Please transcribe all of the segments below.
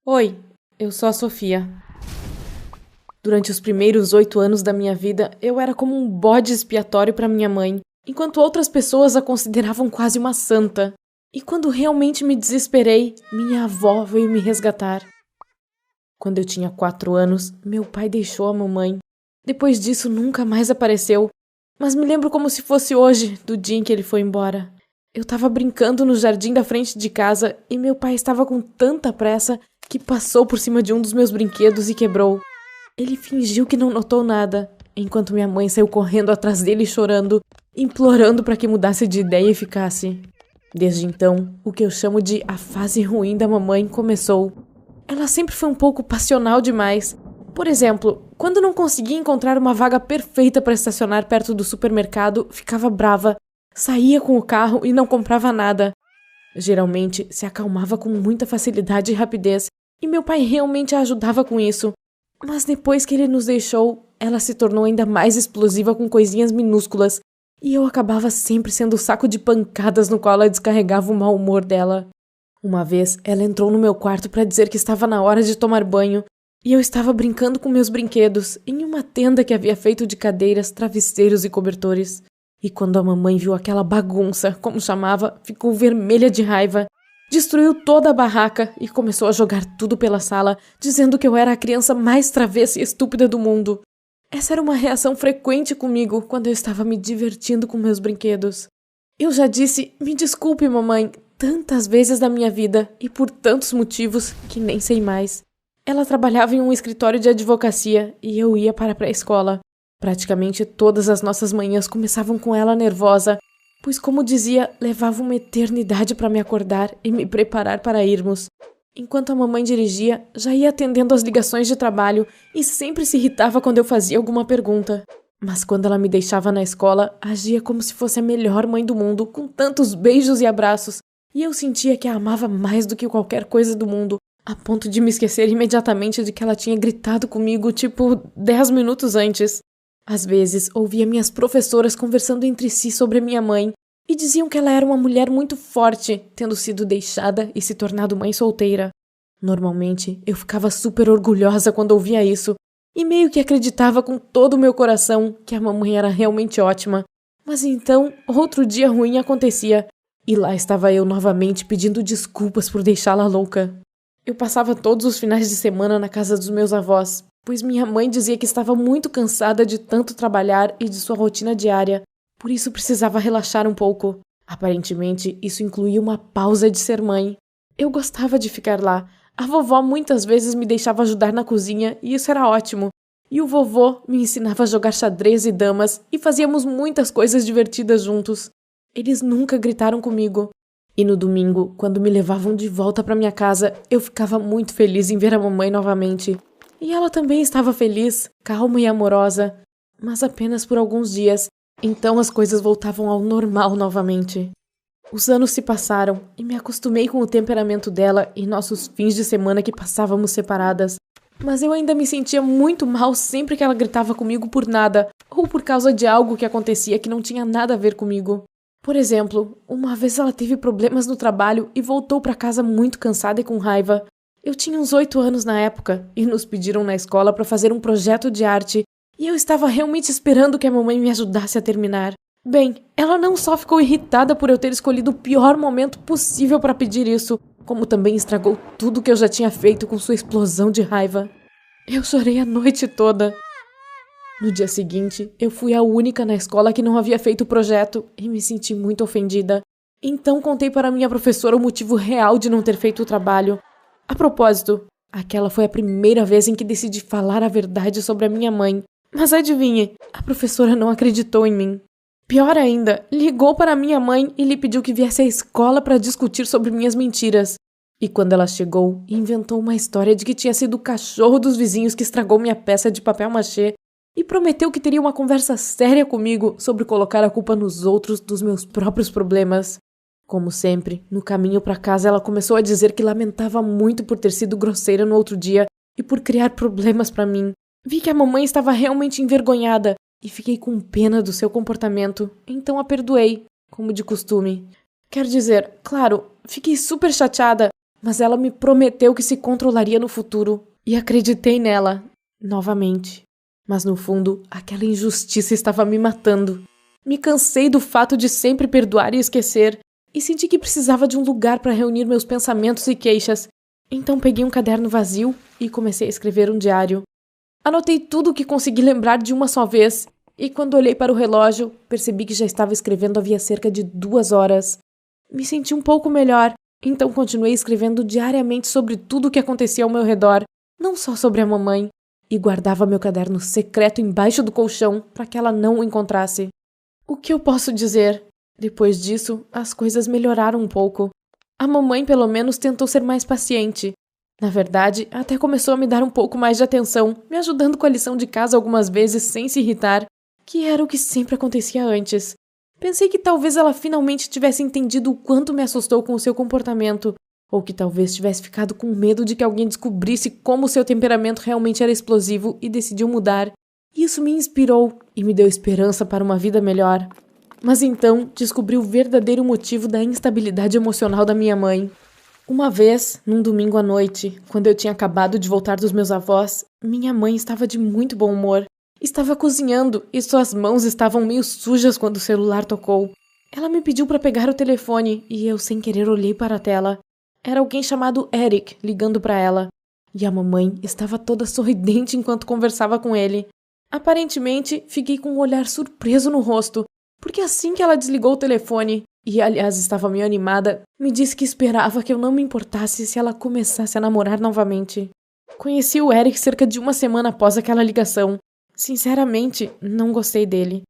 Oi, eu sou a Sofia. Durante os primeiros 8 anos da minha vida, eu era como um bode expiatório para minha mãe, enquanto outras pessoas a consideravam quase uma santa. E quando realmente me desesperei, minha avó veio me resgatar. Quando eu tinha 4 anos, meu pai deixou a mamãe. Depois disso, nunca mais apareceu, mas me lembro como se fosse hoje, do dia em que ele foi embora. Eu estava brincando no jardim da frente de casa e meu pai estava com tanta pressa que passou por cima de um dos meus brinquedos e quebrou. Ele fingiu que não notou nada, enquanto minha mãe saiu correndo atrás dele chorando, implorando para que mudasse de ideia e ficasse. Desde então, o que eu chamo de a fase ruim da mamãe começou. Ela sempre foi um pouco passional demais. Por exemplo, quando não conseguia encontrar uma vaga perfeita para estacionar perto do supermercado, ficava brava, saía com o carro e não comprava nada. Geralmente, se acalmava com muita facilidade e rapidez, e meu pai realmente a ajudava com isso. Mas depois que ele nos deixou, ela se tornou ainda mais explosiva com coisinhas minúsculas, e eu acabava sempre sendo o saco de pancadas no qual ela descarregava o mau humor dela. Uma vez, ela entrou no meu quarto para dizer que estava na hora de tomar banho, e eu estava brincando com meus brinquedos em uma tenda que havia feito de cadeiras, travesseiros e cobertores. E quando a mamãe viu aquela bagunça, como chamava, ficou vermelha de raiva. Destruiu toda a barraca e começou a jogar tudo pela sala, dizendo que eu era a criança mais travessa e estúpida do mundo. Essa era uma reação frequente comigo quando eu estava me divertindo com meus brinquedos. Eu já disse, me desculpe, mamãe, tantas vezes na minha vida e por tantos motivos que nem sei mais. Ela trabalhava em um escritório de advocacia e eu ia para a pré-escola. Praticamente todas as nossas manhãs começavam com ela nervosa, pois, como dizia, levava uma eternidade para me acordar e me preparar para irmos. Enquanto a mamãe dirigia, já ia atendendo as ligações de trabalho e sempre se irritava quando eu fazia alguma pergunta. Mas quando ela me deixava na escola, agia como se fosse a melhor mãe do mundo, com tantos beijos e abraços, e eu sentia que a amava mais do que qualquer coisa do mundo, a ponto de me esquecer imediatamente de que ela tinha gritado comigo, 10 minutos antes. Às vezes, ouvia minhas professoras conversando entre si sobre a minha mãe e diziam que ela era uma mulher muito forte, tendo sido deixada e se tornado mãe solteira. Normalmente, eu ficava super orgulhosa quando ouvia isso e meio que acreditava com todo o meu coração que a mamãe era realmente ótima. Mas então, outro dia ruim acontecia e lá estava eu novamente pedindo desculpas por deixá-la louca. Eu passava todos os finais de semana na casa dos meus avós, pois minha mãe dizia que estava muito cansada de tanto trabalhar e de sua rotina diária, por isso precisava relaxar um pouco. Aparentemente, isso incluía uma pausa de ser mãe. Eu gostava de ficar lá. A vovó muitas vezes me deixava ajudar na cozinha e isso era ótimo. E o vovô me ensinava a jogar xadrez e damas e fazíamos muitas coisas divertidas juntos. Eles nunca gritaram comigo. E no domingo, quando me levavam de volta para minha casa, eu ficava muito feliz em ver a mamãe novamente. E ela também estava feliz, calma e amorosa, mas apenas por alguns dias. Então as coisas voltavam ao normal novamente. Os anos se passaram e me acostumei com o temperamento dela e nossos fins de semana que passávamos separadas. Mas eu ainda me sentia muito mal sempre que ela gritava comigo por nada, ou por causa de algo que acontecia que não tinha nada a ver comigo. Por exemplo, uma vez ela teve problemas no trabalho e voltou para casa muito cansada e com raiva. Eu tinha uns 8 anos na época e nos pediram na escola para fazer um projeto de arte e eu estava realmente esperando que a mamãe me ajudasse a terminar. Bem, ela não só ficou irritada por eu ter escolhido o pior momento possível para pedir isso, como também estragou tudo que eu já tinha feito com sua explosão de raiva. Eu chorei a noite toda. No dia seguinte, eu fui a única na escola que não havia feito o projeto e me senti muito ofendida. Então contei para minha professora o motivo real de não ter feito o trabalho. A propósito, aquela foi a primeira vez em que decidi falar a verdade sobre a minha mãe. Mas adivinhe, a professora não acreditou em mim. Pior ainda, ligou para minha mãe e lhe pediu que viesse à escola para discutir sobre minhas mentiras. E quando ela chegou, inventou uma história de que tinha sido o cachorro dos vizinhos que estragou minha peça de papel machê e prometeu que teria uma conversa séria comigo sobre colocar a culpa nos outros dos meus próprios problemas. Como sempre, no caminho para casa ela começou a dizer que lamentava muito por ter sido grosseira no outro dia e por criar problemas para mim. Vi que a mamãe estava realmente envergonhada e fiquei com pena do seu comportamento, então a perdoei, como de costume. Quero dizer, claro, fiquei super chateada, mas ela me prometeu que se controlaria no futuro, e acreditei nela, novamente. Mas no fundo, aquela injustiça estava me matando. Me cansei do fato de sempre perdoar e esquecer, e senti que precisava de um lugar para reunir meus pensamentos e queixas. Então peguei um caderno vazio e comecei a escrever um diário. Anotei tudo o que consegui lembrar de uma só vez, e quando olhei para o relógio, percebi que já estava escrevendo havia cerca de 2 horas. Me senti um pouco melhor, então continuei escrevendo diariamente sobre tudo o que acontecia ao meu redor, não só sobre a mamãe, e guardava meu caderno secreto embaixo do colchão para que ela não o encontrasse. O que eu posso dizer? Depois disso, as coisas melhoraram um pouco. A mamãe, pelo menos, tentou ser mais paciente. Na verdade, até começou a me dar um pouco mais de atenção, me ajudando com a lição de casa algumas vezes sem se irritar, que era o que sempre acontecia antes. Pensei que talvez ela finalmente tivesse entendido o quanto me assustou com o seu comportamento, ou que talvez tivesse ficado com medo de que alguém descobrisse como seu temperamento realmente era explosivo e decidiu mudar. Isso me inspirou e me deu esperança para uma vida melhor. Mas então descobri o verdadeiro motivo da instabilidade emocional da minha mãe. Uma vez, num domingo à noite, quando eu tinha acabado de voltar dos meus avós, minha mãe estava de muito bom humor. Estava cozinhando e suas mãos estavam meio sujas quando o celular tocou. Ela me pediu para pegar o telefone e eu, sem querer, olhei para a tela. Era alguém chamado Eric ligando para ela. E a mamãe estava toda sorridente enquanto conversava com ele. Aparentemente, fiquei com um olhar surpreso no rosto, porque assim que ela desligou o telefone, e aliás estava meio animada, me disse que esperava que eu não me importasse se ela começasse a namorar novamente. Conheci o Eric cerca de 1 semana após aquela ligação. Sinceramente, não gostei dele.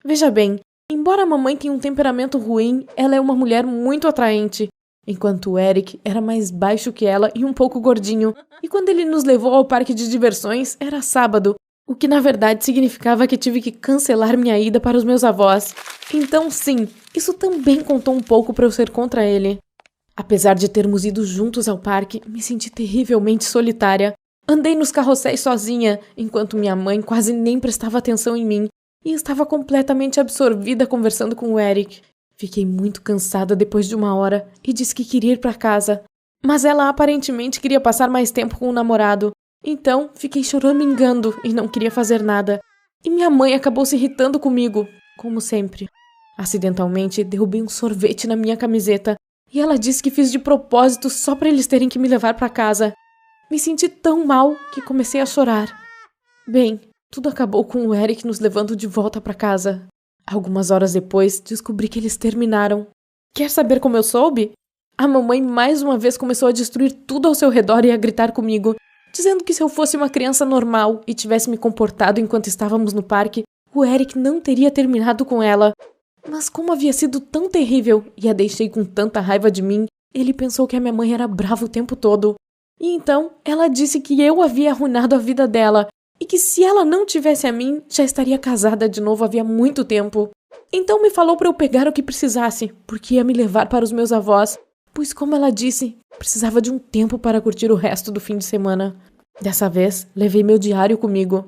Veja bem, embora a mamãe tenha um temperamento ruim, ela é uma mulher muito atraente, enquanto o Eric era mais baixo que ela e um pouco gordinho, e quando ele nos levou ao parque de diversões, era sábado, o que na verdade significava que tive que cancelar minha ida para os meus avós. Então sim, isso também contou um pouco para eu ser contra ele. Apesar de termos ido juntos ao parque, me senti terrivelmente solitária. Andei nos carrosséis sozinha, enquanto minha mãe quase nem prestava atenção em mim e estava completamente absorvida conversando com o Eric. Fiquei muito cansada depois de 1 hora e disse que queria ir para casa. Mas ela aparentemente queria passar mais tempo com o namorado. Então, fiquei choramingando e não queria fazer nada. E minha mãe acabou se irritando comigo, como sempre. Acidentalmente, derrubei um sorvete na minha camiseta e ela disse que fiz de propósito só para eles terem que me levar para casa. Me senti tão mal que comecei a chorar. Bem, tudo acabou com o Eric nos levando de volta para casa. Algumas horas depois, descobri que eles terminaram. Quer saber como eu soube? A mamãe mais uma vez começou a destruir tudo ao seu redor e a gritar comigo, dizendo que se eu fosse uma criança normal e tivesse me comportado enquanto estávamos no parque, o Eric não teria terminado com ela. Mas como havia sido tão terrível e a deixei com tanta raiva de mim, ele pensou que a minha mãe era brava o tempo todo. E então, ela disse que eu havia arruinado a vida dela e que se ela não tivesse a mim, já estaria casada de novo havia muito tempo. Então me falou para eu pegar o que precisasse, porque ia me levar para os meus avós, pois como ela disse, precisava de um tempo para curtir o resto do fim de semana. Dessa vez, levei meu diário comigo.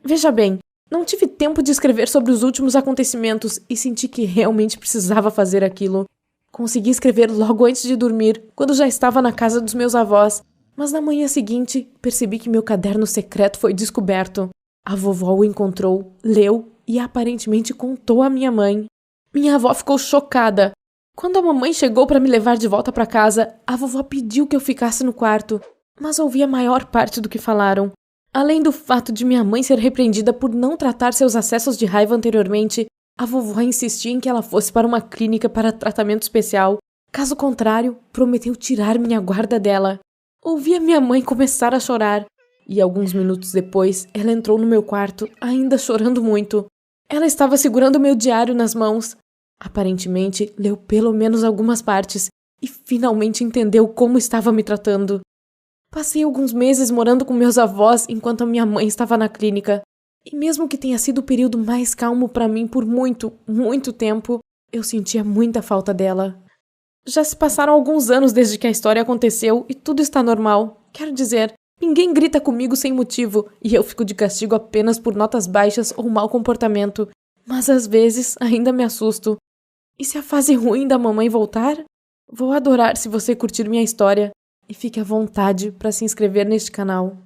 Veja bem, não tive tempo de escrever sobre os últimos acontecimentos e senti que realmente precisava fazer aquilo. Consegui escrever logo antes de dormir, quando já estava na casa dos meus avós, mas na manhã seguinte percebi que meu caderno secreto foi descoberto. A vovó o encontrou, leu e aparentemente contou à minha mãe. Minha avó ficou chocada. Quando a mamãe chegou para me levar de volta para casa, a vovó pediu que eu ficasse no quarto, mas ouvi a maior parte do que falaram. Além do fato de minha mãe ser repreendida por não tratar seus acessos de raiva anteriormente, a vovó insistia em que ela fosse para uma clínica para tratamento especial. Caso contrário, prometeu tirar minha guarda dela. Ouvi a minha mãe começar a chorar, e alguns minutos depois, ela entrou no meu quarto, ainda chorando muito. Ela estava segurando meu diário nas mãos. Aparentemente, leu pelo menos algumas partes e finalmente entendeu como estava me tratando. Passei alguns meses morando com meus avós enquanto a minha mãe estava na clínica. E mesmo que tenha sido o período mais calmo para mim por muito, muito tempo, eu sentia muita falta dela. Já se passaram alguns anos desde que a história aconteceu e tudo está normal. Quero dizer, ninguém grita comigo sem motivo e eu fico de castigo apenas por notas baixas ou mau comportamento. Mas às vezes ainda me assusto. E se a fase ruim da mamãe voltar? Vou adorar se você curtir minha história. e fique à vontade para se inscrever neste canal.